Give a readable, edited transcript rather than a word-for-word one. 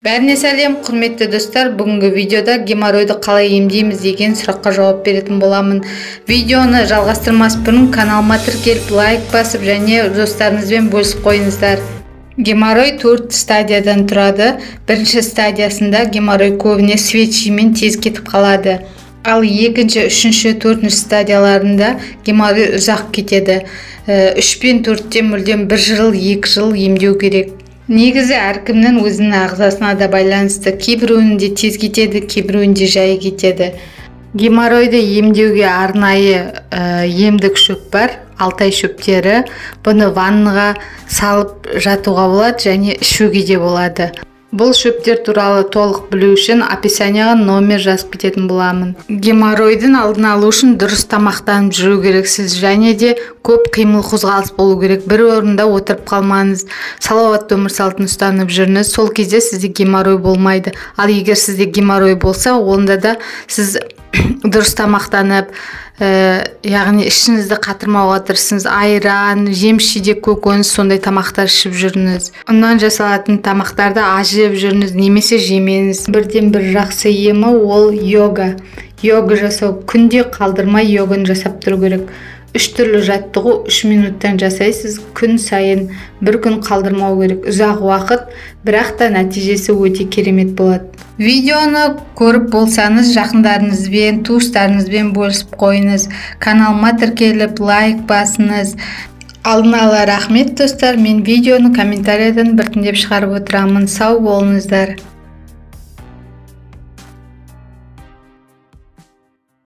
Бәріне сәлем, құрметті достар. Бүгінгі видеода геморройды қалай емдейміз деген сұраққа жауап беретін боламын. Видеоны жалғастырмас бұрын каналыма тіркеліп, лайк басып және достарыңызбен бөлісіп қойыңыздар. Геморрой 4 стадиядан тұрады. Бірінші стадиясында геморрой көбіне свечимен тез кетіп қалады. Ал екінші, үшінші, төртінші стадияларында геморрой ұзақ кетеді. 3 пен 4-те мүлдем 1 жыл, 2 жыл емдеу керек. Негізі әркімнің өзінің ағзасына да байланысты. Кейбіреуінде тез кетеді, кейбіреуінде жай кетеді. Геморройды емдеуге арнайы емдік шөп бар, алтай шөптері. Бұны ваннаға салып жатуға болады және ішуге де болады. Бұл шөптер туралы толық білу үшін описанияға номер жазып кететін боламын. Геморройдың алдын алу үшін дұрыс тамақтанып жүру керексіз және де көп қимыл қозғалыс болу керек. Бір орында отырып қалмаңыз. Салауатты өмір салтын ұстанып жүріңіз. Сол кезде сізде геморрой болмайды. Ал егер сізде геморрой болса, онда да сіз дұрыс тамақтанып, яғни ішіңізді қатырмауға тырысыңыз. Айран, жеміс-жидек, көкөніс, сондай тамақтар ішіп жүріңіз. Ұннан жасалатын тамақтарды аз жеп жүріңіз, немесе жемеңіз. Бірден бір жақсы емі ол йога. Йога жасау, күнде қалдырмай йоганы жасап тұру керек. 3 түрлі жаттығу 3 минуттан жасайсыз. Күн сайын, бір күн қалдырмау керек. Ұзақ уақыт, бірақ та нәтижесі өте керемет болады. Видеоны көріп болсаңыз, жақындарыңызбен, туыстарыңызбен бөлісіп қойыңыз. Каналыма тіркеліп, лайк басыңыз. Алдын ала рахмет достар. Мен видеоны комментариядан біртіндеп шығарып отырамын. Сау болыңыздар.